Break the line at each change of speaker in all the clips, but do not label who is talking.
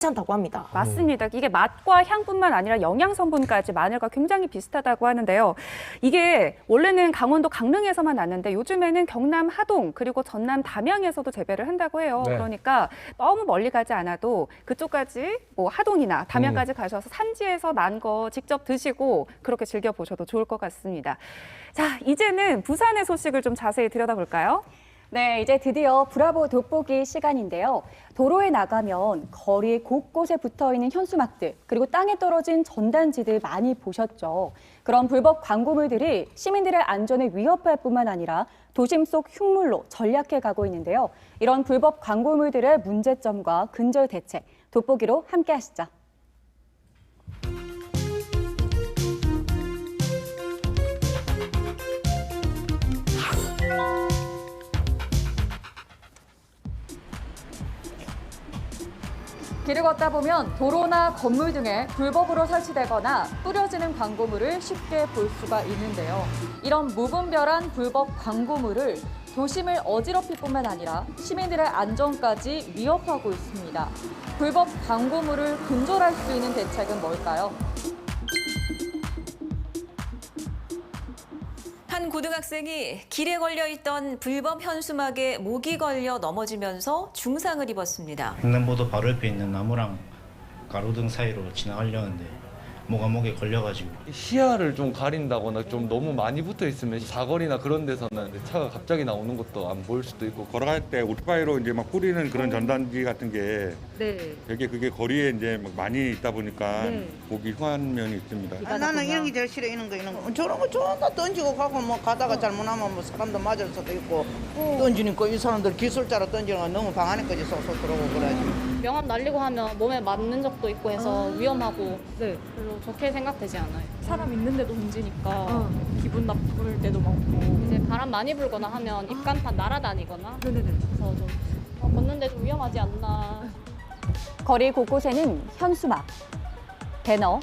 괜찮다고 합니다.
맞습니다. 이게 맛과 향뿐만 아니라 영양 성분까지 마늘과 굉장히 비슷하다고 하는데요. 이게 원래는 강원도 강릉에서만 났는데 요즘에는 경남 하동 그리고 전남 담양에서도 재배를 한다고 해요.
네.
그러니까 너무 멀리 가지 않아도 그쪽까지 뭐 하동이나 담양까지 가셔서 산지에서 난 거 직접 드시고 그렇게 즐겨보셔도 좋을 것 같습니다. 자, 이제는 부산의 소식을 좀 자세히 들여다볼까요?
네, 이제 드디어 브라보 돋보기 시간인데요. 도로에 나가면 거리 곳곳에 붙어있는 현수막들, 그리고 땅에 떨어진 전단지들 많이 보셨죠. 그런 불법 광고물들이 시민들의 안전을 위협할 뿐만 아니라 도심 속 흉물로 전락해 가고 있는데요. 이런 불법 광고물들의 문제점과 근절 대책, 돋보기로 함께 하시죠. 길을 걷다 보면 도로나 건물 등에 불법으로 설치되거나 뿌려지는 광고물을 쉽게 볼 수가 있는데요. 이런 무분별한 불법 광고물을 도심을 어지럽힐 뿐만 아니라 시민들의 안전까지 위협하고 있습니다. 불법 광고물을 근절할 수 있는 대책은 뭘까요?
한 고등학생이 길에 걸려있던 불법 현수막에 목이 걸려 넘어지면서 중상을 입었습니다.
횡단보도 바로 옆에 있는 나무랑 가로등 사이로 지나가려는데 뭐가 목에 걸려가지고
시야를 좀 가린다거나 좀 너무 많이 붙어 있으면 사거리나 그런 데서는 차가 갑자기 나오는 것도 안 보일 수도 있고.
걸어갈 때 오토바이로 이제 막 뿌리는 그런 전단지 같은 게 되게 그게 거리에 이제 막 많이 있다 보니까 보기 흉한 면이 있습니다.
나는 이런 게 제일 싫어, 이런 거. 저런 거 존나 던지고 가고 뭐 가다가 잘못하면 뭐 사람도 맞을 수도 있고 던지니까 이 사람들 기술자로 던지는 건 너무 방 안에까지 쏙쏙 들어오고 그래야지.
명함 날리고 하면 몸에 맞는 적도 있고 해서 위험하고 별로 좋게 생각되지 않아요.
사람 있는데도 던지니까 기분 나쁠 때도 많고.
이제 바람 많이 불거나 하면 입간판 날아다니거나 그래서 좀 걷는데 좀 위험하지 않나.
거리 곳곳에는 현수막, 배너,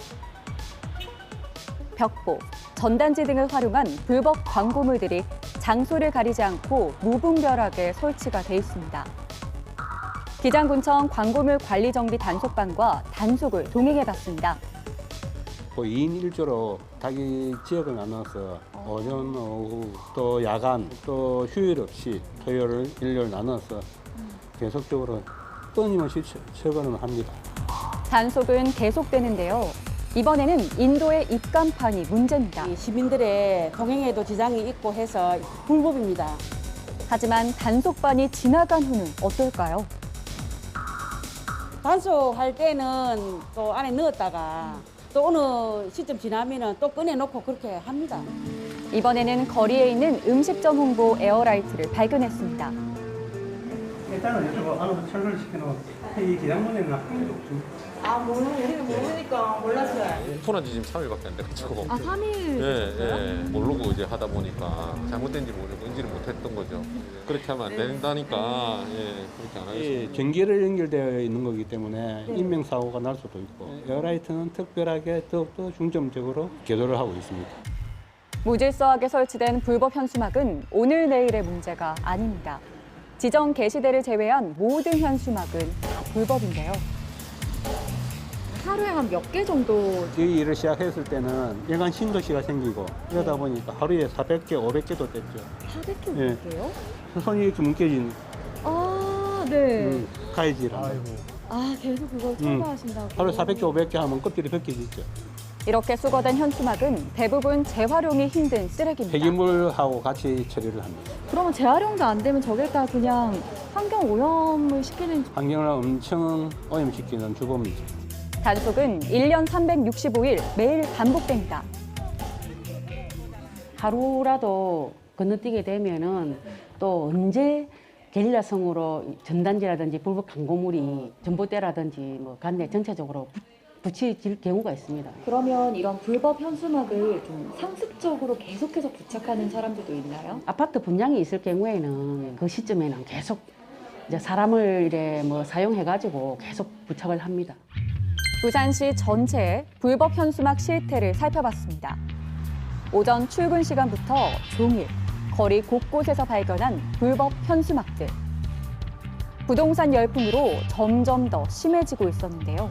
벽보, 전단지 등을 활용한 불법 광고물들이 장소를 가리지 않고 무분별하게 설치가 돼 있습니다. 기장군청 광고물 관리 정비 단속반과 단속을 동행해봤습니다.
2인 1조로 자기 지역을 나눠서 오전, 오후, 또 야간, 또 휴일 없이 토요일, 일요일 나눠서 계속적으로 끊임없이 처벌을 합니다.
단속은 계속되는데요. 이번에는 인도의 입간판이 문제입니다.
시민들의 동행에도 지장이 있고 해서 불법입니다.
하지만 단속반이 지나간 후는 어떨까요?
단속할 때는 또 안에 넣었다가 또 어느 시점 지나면 또 꺼내놓고 그렇게 합니다.
이번에는 거리에 있는 음식점 홍보 에어라이트를 발견했습니다.
일단은 이쪽으로 안으로 철거를 시켜놓은 이 기장문에는 한 개도 없습니다.
우리는 모르니까 몰랐어요.
오픈한 지 지금 3일밖에 안 돼가지고.
3일?
예. 모르고 이제 하다 보니까 잘못된지 모르고 인지를 못했던 거죠. 그렇게 하면 안 된다니까, 그렇게 안 하겠습니다.
전기를 연결되어 있는 거기 때문에 인명사고가 날 수도 있고 에어라이트는 특별하게 더욱더 중점적으로 개도를 하고 있습니다.
무질서하게 설치된 불법 현수막은 오늘 내일의 문제가 아닙니다. 지정 게시대를 제외한 모든 현수막은 다 불법인데요.
하루에 한 몇 개 정도?
이 일을 시작했을 때는 일간 신도시가 생기고 이러다 보니까 하루에 400개, 500개도 됐죠.
400개,
예.
500개요?
손이 이렇게 묶여진
아, 네.
가해지라.
계속 그걸 철거하신다고.
하루에 400개, 500개 하면 껍질이 벗겨지죠.
이렇게 수거된 현수막은 대부분 재활용이 힘든 쓰레기입니다.
폐기물하고 같이 처리를 합니다.
그러면 재활용도 안 되면 저기다 그냥 환경 오염을 시키는.
환경을 엄청 오염시키는 주범이죠.
단속은 1년 365일 매일 반복됩니다.
하루라도 건너뛰게 되면은 또 언제 게릴라성으로 전단지라든지 불법 광고물이 전봇대라든지 뭐 간내 전체적으로 붙여질 경우가 있습니다.
그러면 이런 불법 현수막을 좀 상습적으로 계속해서 부착하는 사람들도 있나요?
아파트 분양이 있을 경우에는 그 시점에는 계속 이제 사람을 이래 뭐 사용해가지고 계속 부착을 합니다.
부산시 전체의 불법 현수막 실태를 살펴봤습니다. 오전 출근 시간부터 종일 거리 곳곳에서 발견한 불법 현수막들. 부동산 열풍으로 점점 더 심해지고 있었는데요.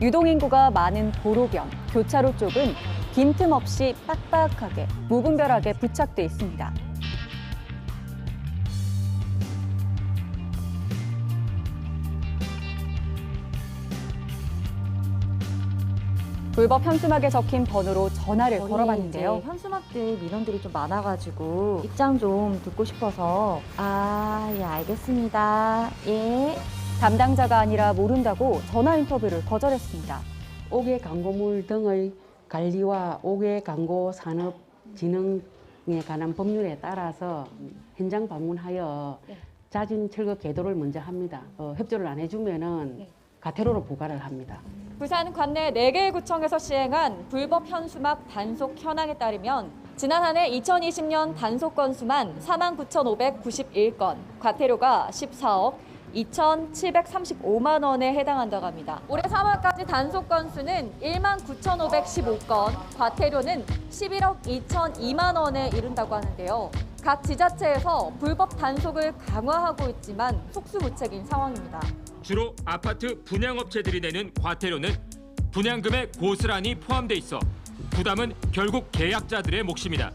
유동인구가 많은 도로변, 교차로 쪽은 빈틈없이 빡빡하게, 무분별하게 부착돼 있습니다. 불법 현수막에 적힌 번호로 전화를 걸어봤는데요.
현수막들 민원들이 좀 많아가지고 입장 좀 듣고 싶어서 예, 알겠습니다. 예.
담당자가 아니라 모른다고 전화 인터뷰를 거절했습니다.
5개 광고물 등의 관리와 5개 광고 산업 진흥에 관한 법률에 따라서 현장 방문하여 자진 철거 계도를 먼저 합니다. 협조를 안 해주면은 과태료로 부과를 합니다.
부산 관내 4개의 구청에서 시행한 불법 현수막 단속 현황에 따르면 지난 한 해 2020년 단속 건수만 49,591건, 과태료가 14억 2,735만 원에 해당한다고 합니다. 올해 3월까지 단속 건수는 19,515건, 과태료는 11억 2,002만 원에 이른다고 하는데요. 각 지자체에서 불법 단속을 강화하고 있지만 속수무책인 상황입니다.
주로 아파트 분양업체들이 내는 과태료는 분양금에 고스란히 포함돼 있어 부담은 결국 계약자들의 몫입니다.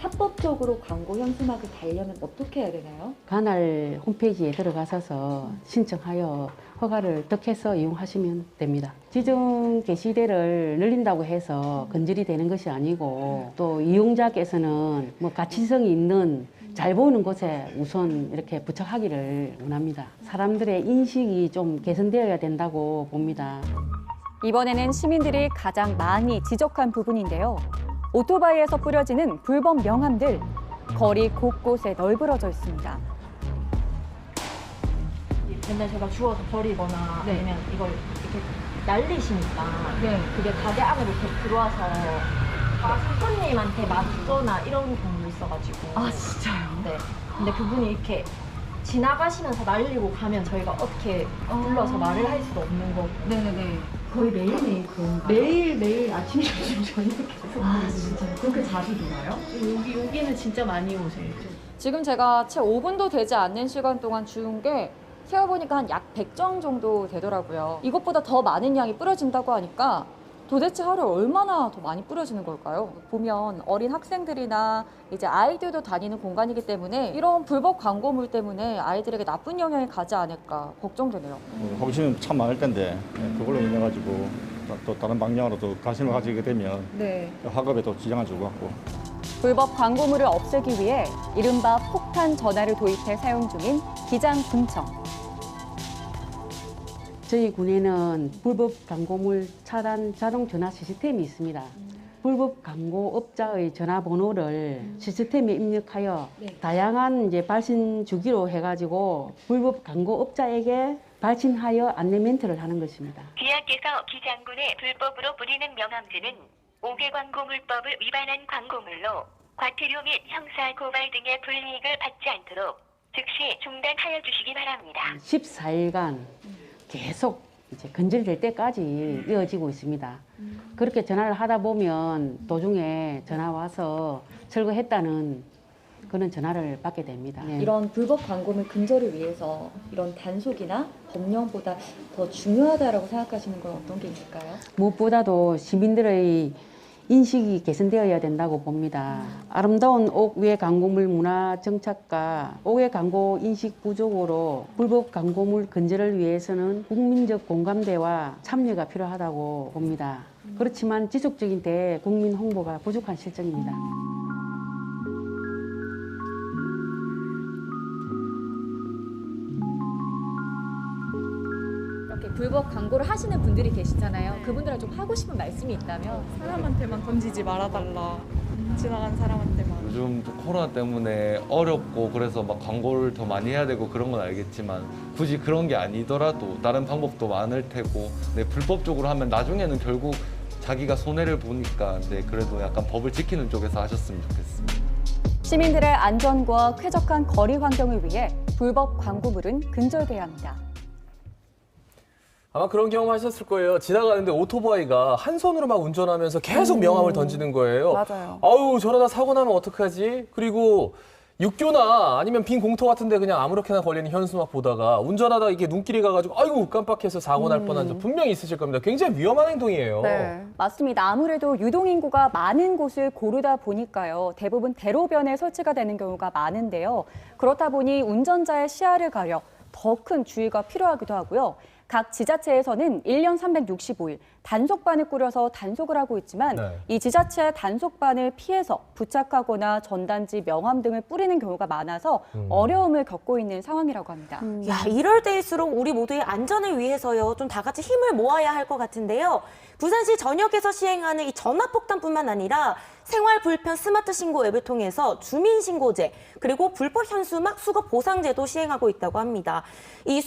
합법적으로 광고 현수막을 달려면 어떻게 해야 되나요?
관할 홈페이지에 들어가셔서 신청하여 허가를 득해서 이용하시면 됩니다. 지정 게시대를 늘린다고 해서 근절이 되는 것이 아니고 또 이용자께서는 가치성이 있는 잘 보이는 곳에 우선 이렇게 부착하기를 원합니다. 사람들의 인식이 좀 개선되어야 된다고 봅니다.
이번에는 시민들이 가장 많이 지적한 부분인데요. 오토바이에서 뿌려지는 불법 명함들, 거리 곳곳에 널브러져 있습니다.
맨날 제가 주워서 버리거나 아니면 이걸 이렇게 날리시니까 그게 가게 안으로 이렇게 들어와서 손님한테 맞거나 이런 경우도 있어가지고. 아, 진짜요? 네. 근데 그분이 이렇게 지나가시면서 날리고 가면 저희가 어떻게 불러서 말을 할 수도 없는 거고. 네네네. 거의 매일매일 그런 매일매일 아침, 점심, 저녁 계속. 아, 진짜요? 그렇게 자주 돌아요? 여기는 진짜 많이 오세요.
지금 제가 채 5분도 되지 않는 시간 동안 주운 게 세어보니까 한 약 100정 정도 되더라고요. 이것보다 더 많은 양이 뿌려진다고 하니까 도대체 하루에 얼마나 더 많이 뿌려지는 걸까요? 보면 어린 학생들이나 이제 아이들도 다니는 공간이기 때문에 이런 불법 광고물 때문에 아이들에게 나쁜 영향이 가지 않을까 걱정되네요.
호기심은 참 많을 텐데 그걸로 인해 가지고 또 다른 방향으로 또 관심을 가지게 되면 학업에 또 지장을 줄 것 같고.
불법 광고물을 없애기 위해 이른바 폭탄 전화를 도입해 사용 중인 기장군청.
저희 군에는 불법 광고물 차단 자동 전화 시스템이 있습니다. 불법 광고업자의 전화번호를 시스템에 입력하여 다양한 발신 주기로 해가지고 불법 광고업자에게 발신하여 안내 멘트를 하는 것입니다.
기하께서 기장군에 불법으로 뿌리는 명함들은 5개 광고물법을 위반한 광고물로 과태료 및 형사 고발 등의 불이익을 받지 않도록 즉시 중단하여 주시기 바랍니다.
14일간 계속 근절될 때까지 이어지고 있습니다. 그렇게 전화를 하다 보면 도중에 전화 와서 철거했다는 그런 전화를 받게 됩니다.
이런 불법 광고물 근절을 위해서 이런 단속이나 법령보다 더 중요하다고 생각하시는 건 어떤 게 있을까요?
무엇보다도 시민들의 인식이 개선되어야 된다고 봅니다. 아름다운 옥외 광고물 문화 정착과 옥외 광고 인식 부족으로 불법 광고물 근절을 위해서는 국민적 공감대와 참여가 필요하다고 봅니다. 그렇지만 지속적인 대국민 홍보가 부족한 실정입니다.
불법 광고를 하시는 분들이 계시잖아요. 그분들은 좀 하고 싶은 말씀이 있다면?
사람한테만 던지지 말아달라. 지나간 사람한테만.
요즘 코로나 때문에 어렵고 그래서 막 광고를 더 많이 해야 되고 그런 건 알겠지만 굳이 그런 게 아니더라도 다른 방법도 많을 테고 불법적으로 하면 나중에는 결국 자기가 손해를 보니까 그래도 약간 법을 지키는 쪽에서 하셨으면 좋겠습니다.
시민들의 안전과 쾌적한 거리 환경을 위해 불법 광고물은 근절돼야 합니다.
아마 그런 경험 하셨을 거예요. 지나가는데 오토바이가 한 손으로 막 운전하면서 계속 명함을 던지는 거예요.
맞아요.
아우, 저러다 사고 나면 어떡하지? 그리고 육교나 아니면 빈 공터 같은데 그냥 아무렇게나 걸리는 현수막 보다가 운전하다 이게 눈길이 가가지고 아이고 깜빡해서 사고 날 뻔한 적 분명히 있으실 겁니다. 굉장히 위험한 행동이에요.
네.
맞습니다. 아무래도 유동인구가 많은 곳을 고르다 보니까요. 대부분 대로변에 설치가 되는 경우가 많은데요. 그렇다 보니 운전자의 시야를 가려 더 큰 주의가 필요하기도 하고요. 각 지자체에서는 1년 365일 단속반을 꾸려서 단속을 하고 있지만 이 지자체의 단속반을 피해서 부착하거나 전단지, 명함 등을 뿌리는 경우가 많아서 어려움을 겪고 있는 상황이라고 합니다.
야, 이럴 때일수록 우리 모두의 안전을 위해서요. 좀 다 같이 힘을 모아야 할 것 같은데요. 부산시 전역에서 시행하는 이 전화폭탄뿐만 아니라 생활불편 스마트 신고 앱을 통해서 주민신고제 그리고 불법 현수막 수거 보상제도 시행하고 있다고 합니다. 이